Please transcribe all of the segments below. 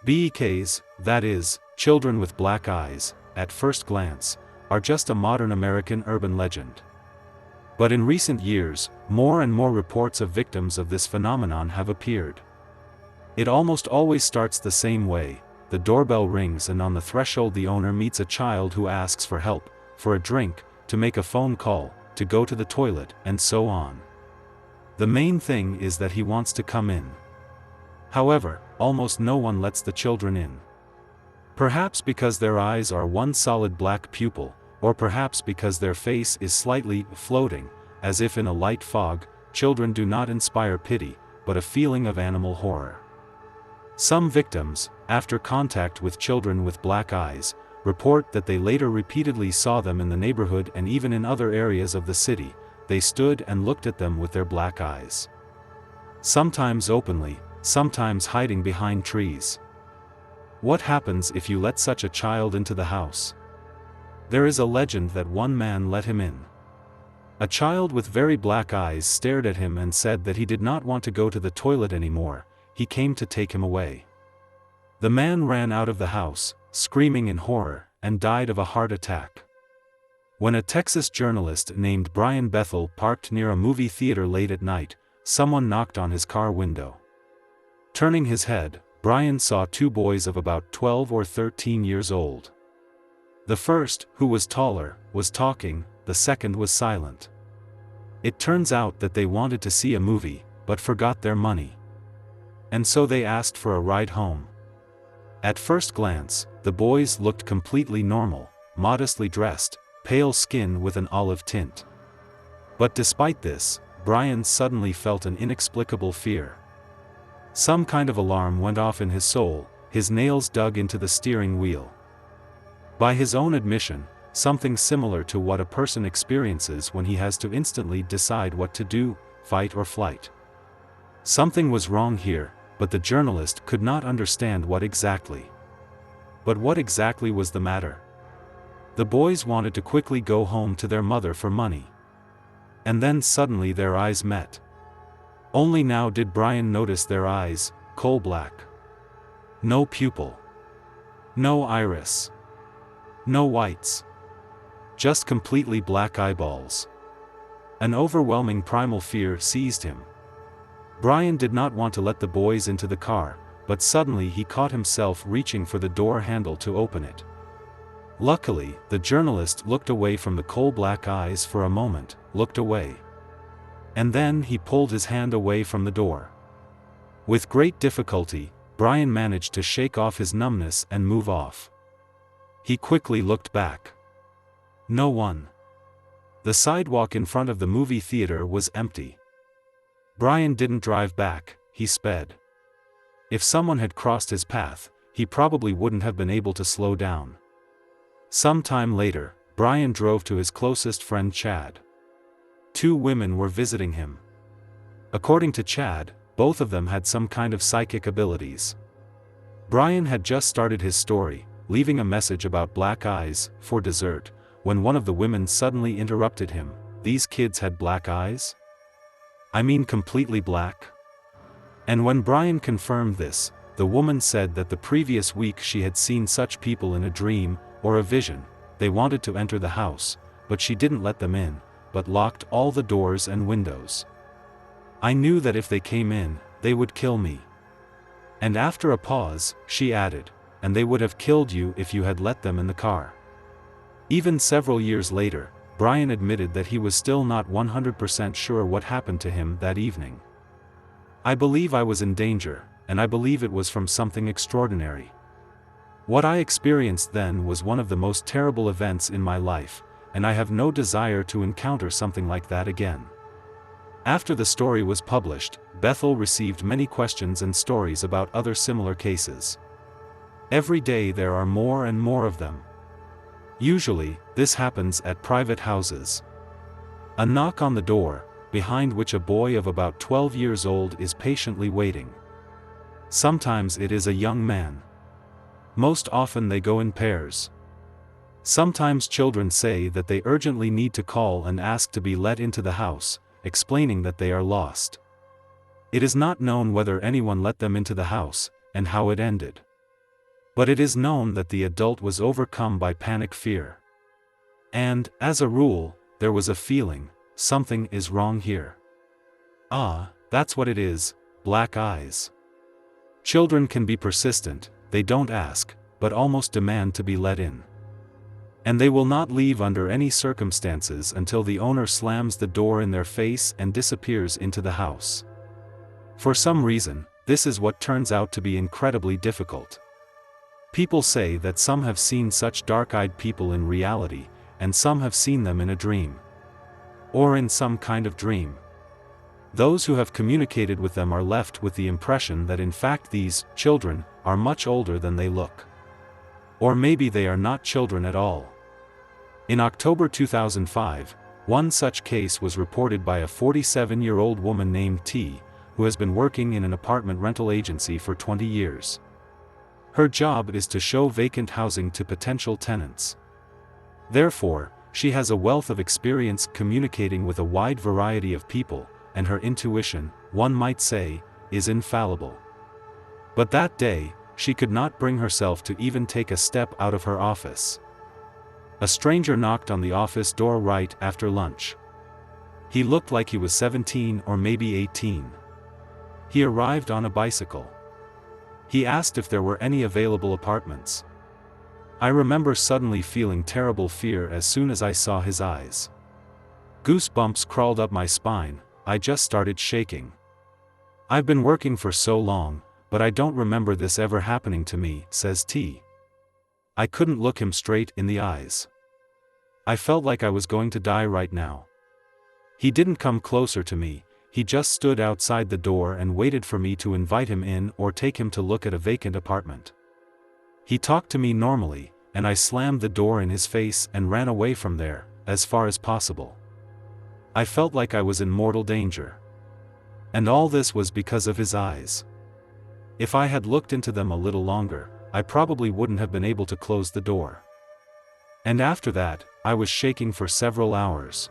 BEKs, that is, children with black eyes, at first glance, are just a modern American urban legend. But in recent years, more and more reports of victims of this phenomenon have appeared. It almost always starts the same way: the doorbell rings and on the threshold the owner meets a child who asks for help, for a drink, to make a phone call, to go to the toilet, and so on. The main thing is that he wants to come in. However, almost no one lets the children in. Perhaps because their eyes are one solid black pupil, or perhaps because their face is slightly floating, as if in a light fog. Children do not inspire pity, but a feeling of animal horror. Some victims, after contact with children with black eyes, report that they later repeatedly saw them in the neighborhood and even in other areas of the city. They stood and looked at them with their black eyes. Sometimes openly, sometimes hiding behind trees. What happens if you let such a child into the house? There is a legend that one man let him in. A child with very black eyes stared at him and said that he did not want to go to the toilet anymore. He came to take him away. The man ran out of the house, screaming in horror, and died of a heart attack. When a Texas journalist named Brian Bethel parked near a movie theater late at night, someone knocked on his car window. Turning his head, Brian saw two boys of about 12 or 13 years old. The first, who was taller, was talking, the second was silent. It turns out that they wanted to see a movie, but forgot their money. And so they asked for a ride home. At first glance, the boys looked completely normal, modestly dressed, pale skin with an olive tint. But despite this, Brian suddenly felt an inexplicable fear. Some kind of alarm went off in his soul. His nails dug into the steering wheel. By his own admission, something similar to what a person experiences when he has to instantly decide what to do, fight or flight. Something was wrong here, but the journalist could not understand what exactly. But what exactly was the matter? The boys wanted to quickly go home to their mother for money. And then suddenly their eyes met. Only now did Brian notice their eyes, coal black. No pupil. No iris. No whites. Just completely black eyeballs. An overwhelming primal fear seized him. Brian did not want to let the boys into the car, but suddenly he caught himself reaching for the door handle to open it. Luckily, the journalist looked away from the coal-black eyes for a moment, looked away. And then he pulled his hand away from the door. With great difficulty, Brian managed to shake off his numbness and move off. He quickly looked back. No one. The sidewalk in front of the movie theater was empty. Brian didn't drive back, he sped. If someone had crossed his path, he probably wouldn't have been able to slow down. Some time later, Brian drove to his closest friend Chad. Two women were visiting him. According to Chad, both of them had some kind of psychic abilities. Brian had just started his story, leaving a message about black eyes, for dessert, when one of the women suddenly interrupted him. These kids had black eyes? I mean completely black? And when Brian confirmed this, the woman said that the previous week she had seen such people in a dream, or a vision. They wanted to enter the house, but she didn't let them in, but locked all the doors and windows. I knew that if they came in, they would kill me. And after a pause, she added, and they would have killed you if you had let them in the car. Even several years later, Brian admitted that he was still not 100% sure what happened to him that evening. I believe I was in danger, and I believe it was from something extraordinary. What I experienced then was one of the most terrible events in my life, and I have no desire to encounter something like that again. After the story was published, Bethel received many questions and stories about other similar cases. Every day there are more and more of them. Usually, this happens at private houses. A knock on the door, behind which a boy of about 12 years old is patiently waiting. Sometimes it is a young man. Most often they go in pairs. Sometimes children say that they urgently need to call and ask to be let into the house, explaining that they are lost. It is not known whether anyone let them into the house, and how it ended. But it is known that the adult was overcome by panic fear. And, as a rule, there was a feeling, something is wrong here. Ah, that's what it is, black eyes. Children can be persistent, they don't ask, but almost demand to be let in. And they will not leave under any circumstances until the owner slams the door in their face and disappears into the house. For some reason, this is what turns out to be incredibly difficult. People say that some have seen such dark-eyed people in reality, and some have seen them in a dream. Or in some kind of dream. Those who have communicated with them are left with the impression that in fact these children are much older than they look. Or maybe they are not children at all. In October 2005, one such case was reported by a 47-year-old woman named T, who has been working in an apartment rental agency for 20 years. Her job is to show vacant housing to potential tenants. Therefore, she has a wealth of experience communicating with a wide variety of people, and her intuition, one might say, is infallible. But that day, she could not bring herself to even take a step out of her office. A stranger knocked on the office door right after lunch. He looked like he was 17 or maybe 18. He arrived on a bicycle. He asked if there were any available apartments. I remember suddenly feeling terrible fear as soon as I saw his eyes. Goosebumps crawled up my spine, I just started shaking. I've been working for so long, but I don't remember this ever happening to me, says T. I couldn't look him straight in the eyes. I felt like I was going to die right now. He didn't come closer to me, he just stood outside the door and waited for me to invite him in or take him to look at a vacant apartment. He talked to me normally, and I slammed the door in his face and ran away from there, as far as possible. I felt like I was in mortal danger. And all this was because of his eyes. If I had looked into them a little longer, I probably wouldn't have been able to close the door. And after that, I was shaking for several hours.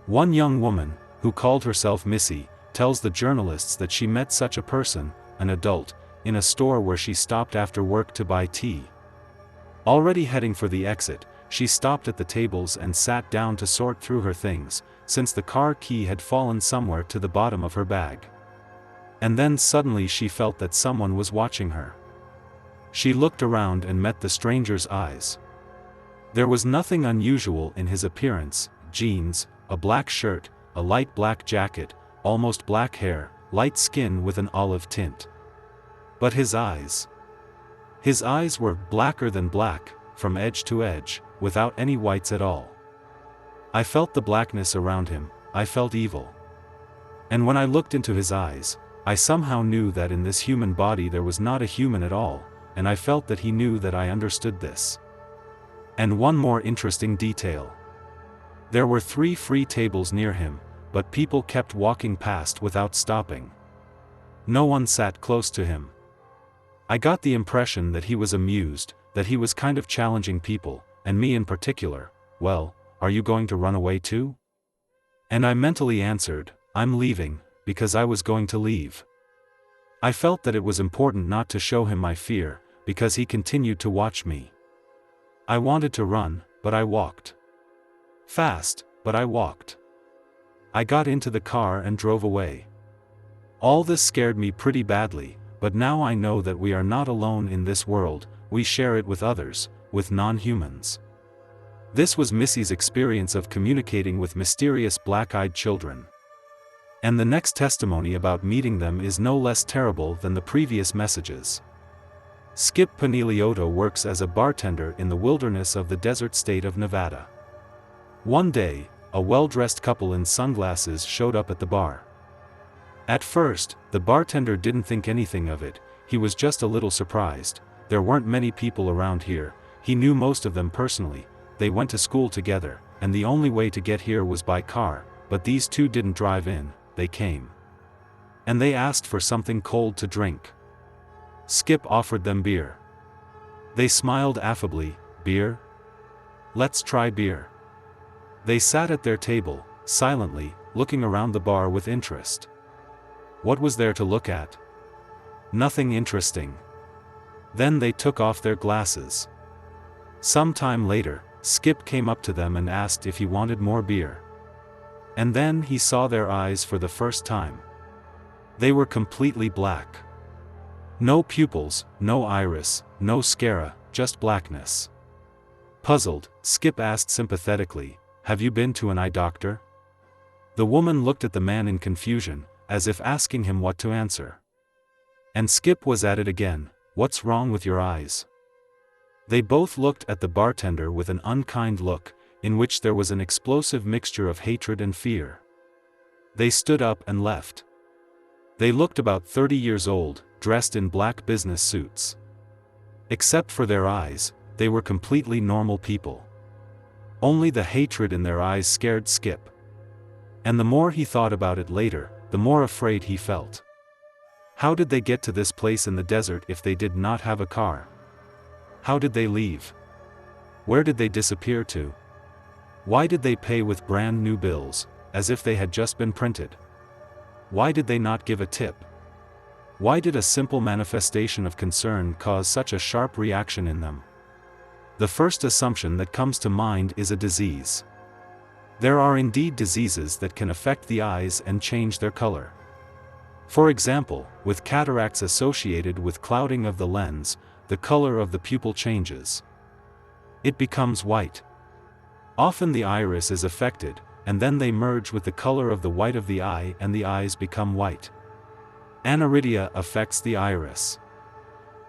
One young woman, who called herself Missy, tells the journalists that she met such a person, an adult, in a store where she stopped after work to buy tea. Already heading for the exit, she stopped at the tables and sat down to sort through her things, since the car key had fallen somewhere to the bottom of her bag. And then suddenly she felt that someone was watching her. She looked around and met the stranger's eyes. There was nothing unusual in his appearance: jeans, a black shirt, a light black jacket, almost black hair, light skin with an olive tint. But his eyes were blacker than black, from edge to edge, without any whites at all. I felt the blackness around him, I felt evil. And when I looked into his eyes, I somehow knew that in this human body there was not a human at all, and I felt that he knew that I understood this. And one more interesting detail. There were 3 free tables near him, but people kept walking past without stopping. No one sat close to him. I got the impression that he was amused, that he was kind of challenging people, and me in particular. Well, are you going to run away too? And I mentally answered, I'm leaving, because I was going to leave. I felt that it was important not to show him my fear, because he continued to watch me. I wanted to run, but I walked. Fast, but I walked. I got into the car and drove away. All this scared me pretty badly, but now I know that we are not alone in this world, we share it with others, with non-humans. This was Missy's experience of communicating with mysterious black-eyed children. And the next testimony about meeting them is no less terrible than the previous messages. Skip Panilioto works as a bartender in the wilderness of the desert state of Nevada. One day, a well-dressed couple in sunglasses showed up at the bar. At first, the bartender didn't think anything of it, he was just a little surprised. There weren't many people around here, he knew most of them personally, they went to school together, and the only way to get here was by car, but these two didn't drive in, they came. And they asked for something cold to drink. Skip offered them beer. They smiled affably. Beer? Let's try beer. They sat at their table, silently, looking around the bar with interest. What was there to look at? Nothing interesting. Then they took off their glasses. Some time later, Skip came up to them and asked if he wanted more beer. And then he saw their eyes for the first time. They were completely black. No pupils, no iris, no sclera, just blackness. Puzzled, Skip asked sympathetically, "Have you been to an eye doctor?" The woman looked at the man in confusion, as if asking him what to answer. And Skip was at it again, "What's wrong with your eyes?" They both looked at the bartender with an unkind look, in which there was an explosive mixture of hatred and fear. They stood up and left. They looked about 30 years old, dressed in black business suits. Except for their eyes, they were completely normal people. Only the hatred in their eyes scared Skip. And the more he thought about it later, the more afraid he felt. How did they get to this place in the desert if they did not have a car? How did they leave? Where did they disappear to? Why did they pay with brand new bills, as if they had just been printed? Why did they not give a tip? Why did a simple manifestation of concern cause such a sharp reaction in them? The first assumption that comes to mind is a disease. There are indeed diseases that can affect the eyes and change their color. For example, with cataracts associated with clouding of the lens, the color of the pupil changes. It becomes white. Often the iris is affected, and then they merge with the color of the white of the eye and the eyes become white. Aniridia affects the iris.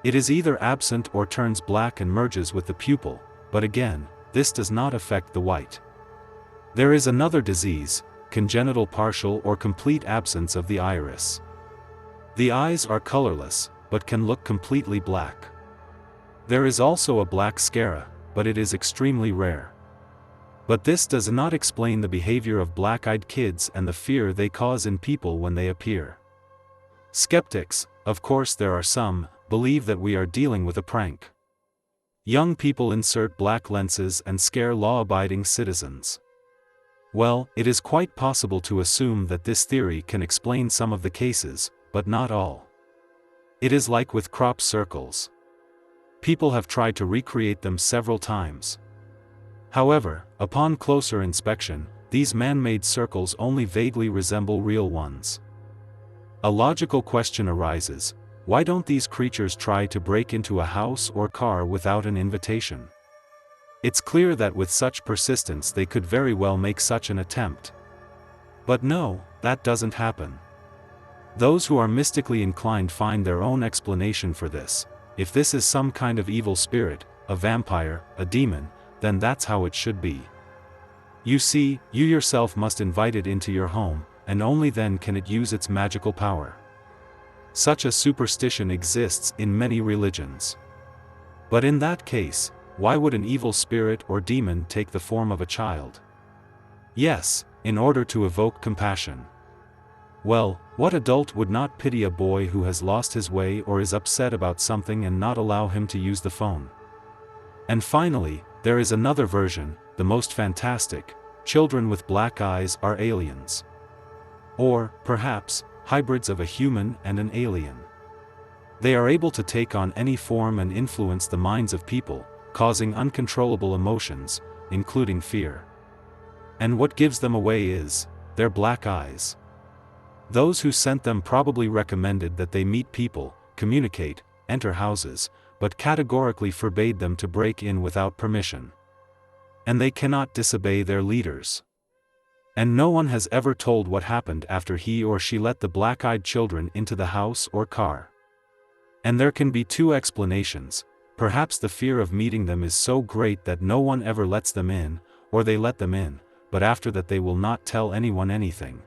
It is either absent or turns black and merges with the pupil, but again, this does not affect the white. There is another disease, congenital partial or complete absence of the iris. The eyes are colorless, but can look completely black. There is also a black sclera, but it is extremely rare. But this does not explain the behavior of black-eyed kids and the fear they cause in people when they appear. Skeptics, of course there are some, believe that we are dealing with a prank. Young people insert black lenses and scare law-abiding citizens. Well, it is quite possible to assume that this theory can explain some of the cases, but not all. It is like with crop circles. People have tried to recreate them several times. However, upon closer inspection, these man-made circles only vaguely resemble real ones. A logical question arises: why don't these creatures try to break into a house or car without an invitation? It's clear that with such persistence they could very well make such an attempt. But no, that doesn't happen. Those who are mystically inclined find their own explanation for this. If this is some kind of evil spirit, a vampire, a demon, then that's how it should be. You see, you yourself must invite it into your home, and only then can it use its magical power. Such a superstition exists in many religions. But in that case, why would an evil spirit or demon take the form of a child? Yes, in order to evoke compassion. Well, what adult would not pity a boy who has lost his way or is upset about something and not allow him to use the phone? And finally, there is another version, the most fantastic: children with black eyes are aliens. Or, perhaps, hybrids of a human and an alien. They are able to take on any form and influence the minds of people, causing uncontrollable emotions, including fear. And what gives them away is their black eyes. Those who sent them probably recommended that they meet people, communicate, enter houses, but categorically forbade them to break in without permission. And they cannot disobey their leaders. And no one has ever told what happened after he or she let the black-eyed children into the house or car. And there can be two explanations: perhaps the fear of meeting them is so great that no one ever lets them in, or they let them in, but after that they will not tell anyone anything.